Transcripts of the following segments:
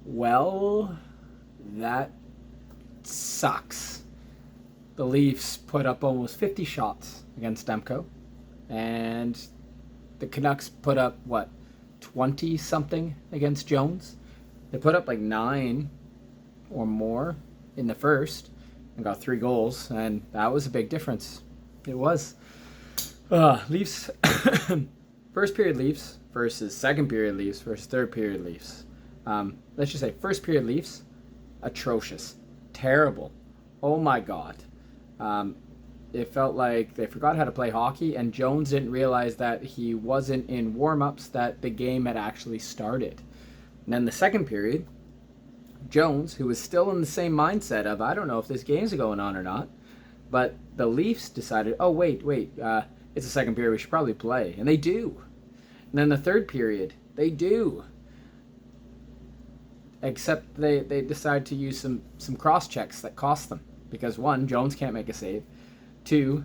Well, that sucks. The Leafs put up almost 50 shots against Demko, and the Canucks put up, what, 20 something against Jones? They put up like 9 or more in the first and got 3 goals, and that was a big difference. It was. Leafs, first period Leafs versus second period Leafs versus third period Leafs. Let's just say first period Leafs, atrocious, terrible. Oh my god. It felt like they forgot how to play hockey, and Jones didn't realize that he wasn't in warm-ups, that the game had actually started. And then the second period, Jones, who was still in the same mindset of, I don't know if this game's going on or not, but the Leafs decided, oh, wait, it's the second period, we should probably play. And they do. And then the third period, they do. Except they decide to use some cross-checks that cost them. Because one, Jones can't make a save. Two,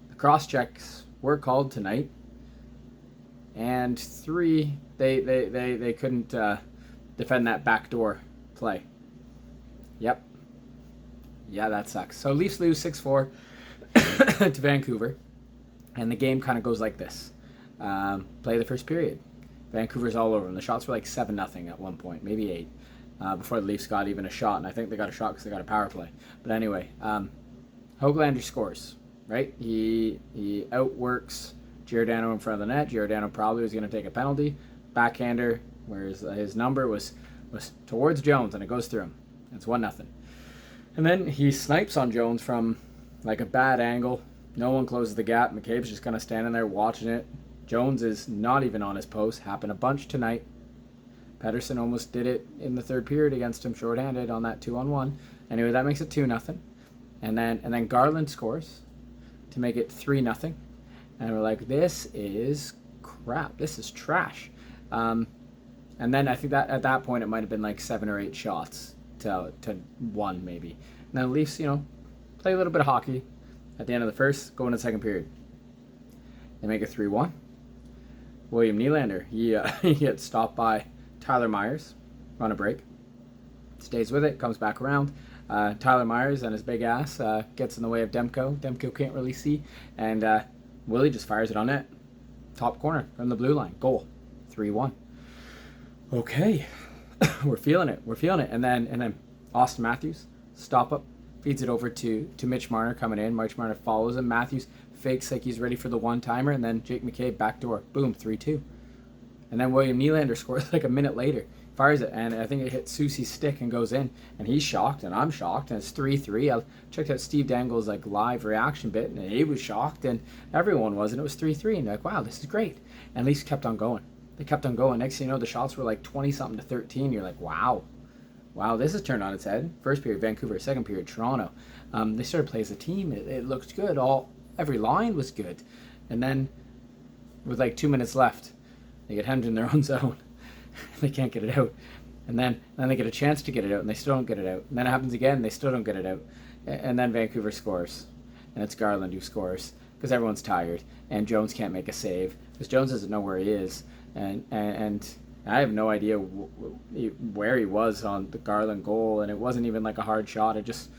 the cross-checks were called tonight. And three, they couldn't defend that backdoor play. Yep. Yeah, that sucks. So Leafs lose 6-4 to Vancouver. And the game kind of goes like this. Play the first period. Vancouver's all over them. The shots were like 7-0 at one point, maybe 8. Before the Leafs got even a shot, and I think they got a shot because they got a power play. But anyway, Höglander scores, right? He outworks Giordano in front of the net. Giordano probably was going to take a penalty. Backhander, where his number was towards Jones, and it goes through him. It's 1-0. And then he snipes on Jones from like a bad angle. No one closes the gap. McCabe's just kind of standing there watching it. Jones is not even on his post. Happened a bunch tonight. Pettersson almost did it in the third period against him shorthanded on that 2-on-1. Anyway, that makes it 2-0. And then Garland scores to make it 3-0. And we're like, this is crap. This is trash. And then I think that at that point it might have been like 7 or 8 shots to 1 maybe. And then the Leafs, play a little bit of hockey at the end of the first, go into the second period. They make it 3-1. William Nylander, he gets stopped by Tyler Myers on a break. Stays with it, comes back around. Tyler Myers and his big ass gets in the way of Demko. Demko can't really see. And Willie just fires it on net. Top corner from the blue line. Goal. 3-1. Okay. We're feeling it. And then Austin Matthews, stop up, feeds it over to Mitch Marner coming in. Mitch Marner follows him. Matthews fakes like he's ready for the one-timer. And then Jake McCabe backdoor. Boom, 3-2. And then William Nylander scores like a minute later. Fires it, and I think it hits Soucy's stick and goes in. And he's shocked, and I'm shocked, and it's 3-3. I checked out Steve Dangle's live reaction bit, and he was shocked, and everyone was, and it was 3-3. And they're like, wow, this is great. And Leafs kept on going. They kept on going. Next thing you know, the shots were like 20-something to 13. You're like, wow, this has turned on its head. First period, Vancouver. Second period, Toronto. They started playing as a team. It looked good. Every line was good. And then with like 2 minutes left, they get hemmed in their own zone. They can't get it out. And then they get a chance to get it out, and they still don't get it out. And then it happens again, they still don't get it out. And then Vancouver scores. And it's Garland who scores because everyone's tired. And Jones can't make a save because Jones doesn't know where he is. And I have no idea where he was on the Garland goal. And it wasn't even like a hard shot. It just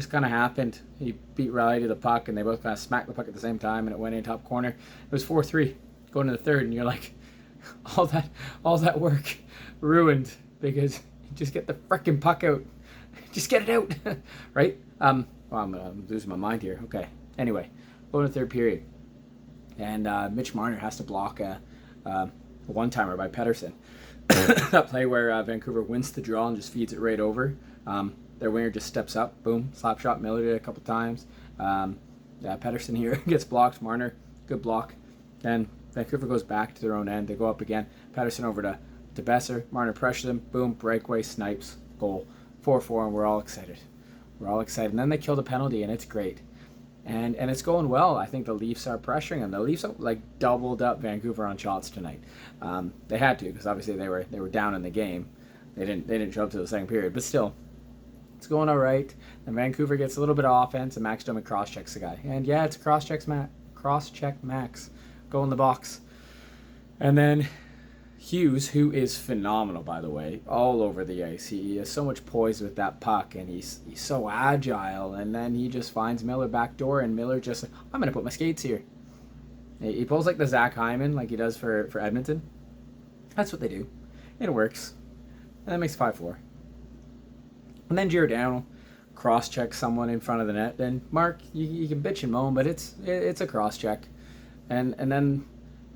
kind of happened. He beat Riley to the puck, and they both kind of smacked the puck at the same time, and it went in top corner. It was 4-3 going to the third, and you're like, all that work ruined because you just get the frickin' puck out. Just get it out, right? Well, I'm losing my mind here. Okay. Anyway, go to the third period, and Mitch Marner has to block a one-timer by Pettersson. That play where Vancouver wins the draw and just feeds it right over. Their winger just steps up, boom, slap shot. Miller did it a couple times. Pettersson here gets blocked. Marner, good block. Then Vancouver goes back to their own end. They go up again. Pettersson over to Besser. Marner pressures him. Boom, breakaway, snipes, goal. 4-4, and we're all excited. And then they kill the penalty, and it's great. And it's going well. I think the Leafs are pressuring them. The Leafs doubled up Vancouver on shots tonight. They had to because obviously they were down in the game. They didn't show up to the second period, but still, it's going all right. And Vancouver gets a little bit of offense, and Max Domi cross-checks the guy. And yeah, it's cross-check Max. Go in the box. And then Hughes, who is phenomenal, by the way, all over the ice. He has so much poise with that puck, and he's so agile. And then he just finds Miller backdoor, and Miller just, I'm going to put my skates here. He pulls like the Zach Hyman, like he does for Edmonton. That's what they do. It works. And that makes 5-4. And then Giordano cross-checks someone in front of the net. And Mark, you can bitch and moan, but it's a cross-check. And then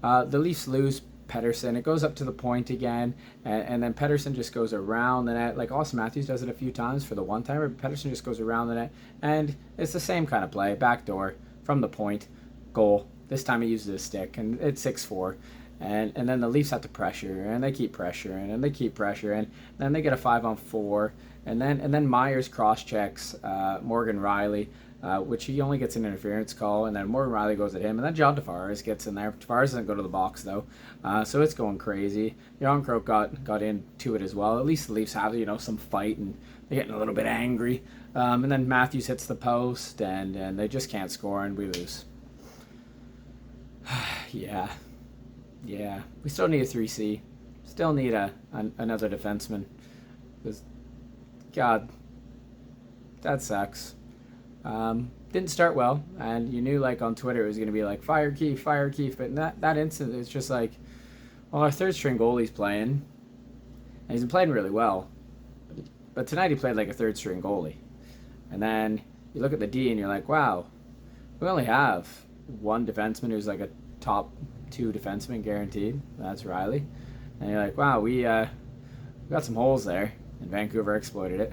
the Leafs lose Pettersson. It goes up to the point again, and then Pettersson just goes around the net. Like Austin Matthews does it a few times for the one-timer, but Pettersson just goes around the net, and it's the same kind of play. Backdoor, from the point, goal. This time he uses his stick, and it's 6-4. And then the Leafs have to pressure, and they keep pressuring, and they keep pressuring. And then they get a 5-on-4, and then Myers cross-checks Morgan Riley, which he only gets an interference call, and then Morgan Riley goes at him, and then John Tavares gets in there. Tavares doesn't go to the box, though, so it's going crazy. Jan Croak got into it as well. At least the Leafs have, some fight, and they're getting a little bit angry. And then Matthews hits the post, and they just can't score, and we lose. Yeah. We still need a 3C. Still need another defenseman. Because, God, that sucks. Didn't start well, and you knew, like, on Twitter it was going to be like, fire Keefe, but in that instant it's just like, well, our third string goalie's playing, and he's been playing really well, but tonight he played like a third string goalie. And then you look at the D and you're like, wow, we only have one defenseman who's like a top 2 defenseman guaranteed. That's Riley. And you're like, wow, we got some holes there, and Vancouver exploited it.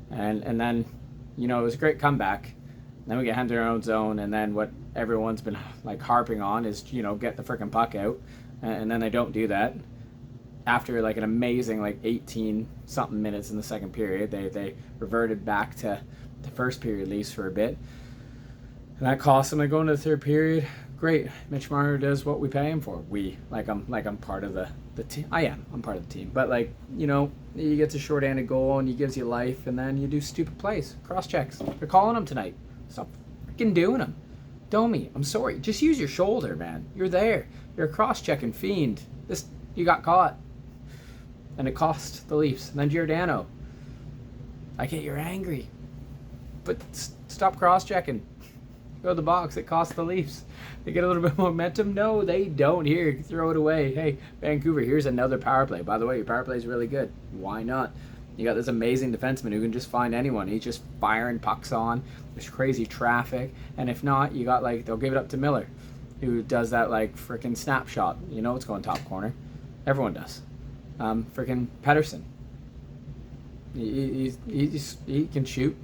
And then, it was a great comeback. Then we get hemmed in our own zone, and then what everyone's been like harping on is, get the frickin' puck out. And then they don't do that. After like an amazing 18 something minutes in the second period, they reverted back to the first period at least for a bit. And that cost them. They go into the third period. Great. Mitch Marner does what we pay him for. I'm part of the team. I'm part of the team. But he gets a short-handed goal and he gives you life, and then you do stupid plays, cross checks. They're calling him tonight. Stop freaking doing them. Domi, I'm sorry. Just use your shoulder, man. You're there. You're a cross-checking fiend. You got caught, and it cost the Leafs. And then Giordano. I get you're angry, but stop cross-checking. Go to the box. It costs the Leafs. They get a little bit of momentum. No, they don't. Here, throw it away. Hey, Vancouver, here's another power play. By the way, your power play is really good. Why not? You got this amazing defenseman who can just find anyone. He's just firing pucks on. There's crazy traffic. And if not, you got they'll give it up to Miller, who does that freaking snapshot. It's going top corner. Everyone does. Freaking Pettersson. He can shoot.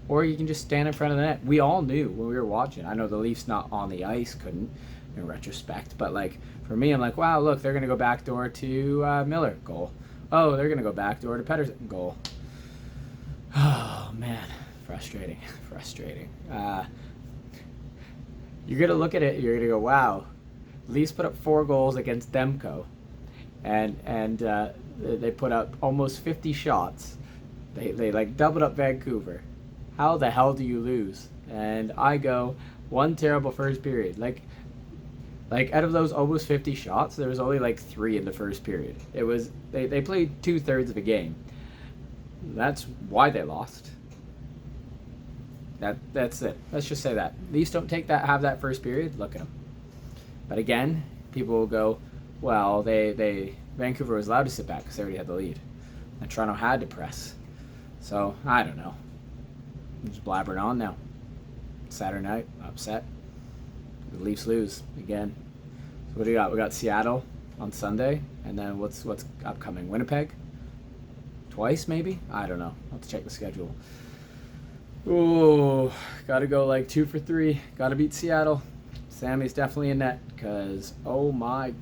Or you can just stand in front of the net. We all knew when we were watching. I know the Leafs not on the ice couldn't, in retrospect. But, for me, I'm like, wow, look, they're going to go backdoor to Miller. Goal. Oh, they're going to go backdoor to Pettersson. Goal. Oh, man. Frustrating. You're going to look at it, you're going to go, wow. Leafs put up 4 goals against Demko. And they put up almost 50 shots. They doubled up Vancouver. How the hell do you lose? And I go, one terrible first period. Out of those almost 50 shots, there was only 3 in the first period. It was they played 2/3 of a game. That's why they lost. That's it. Let's just say that. Leafs don't have that first period. Look at them. But again, people will go, well, Vancouver was allowed to sit back because they already had the lead, and Toronto had to press. So I don't know. I'm just blabbering on now. Saturday night, upset. The Leafs lose again. So what do we got? We got Seattle on Sunday, and then what's upcoming? Winnipeg? Twice maybe? I don't know. I'll have to check the schedule. Ooh, gotta go 2 for 3. Gotta beat Seattle. Sammy's definitely in net, because oh my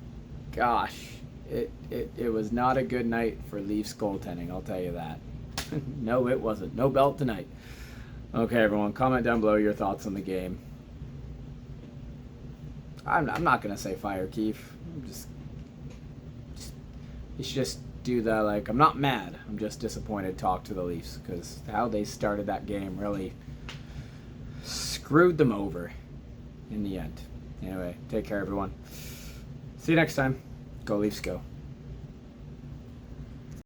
gosh, it was not a good night for Leafs goaltending, I'll tell you that. No, it wasn't. No belt tonight. Okay, everyone, comment down below your thoughts on the game. I'm not going to say fire Keefe. You should just do the, I'm not mad. I'm just disappointed talk to the Leafs, because how they started that game really screwed them over in the end. Anyway, take care, everyone. See you next time. Go Leafs, go.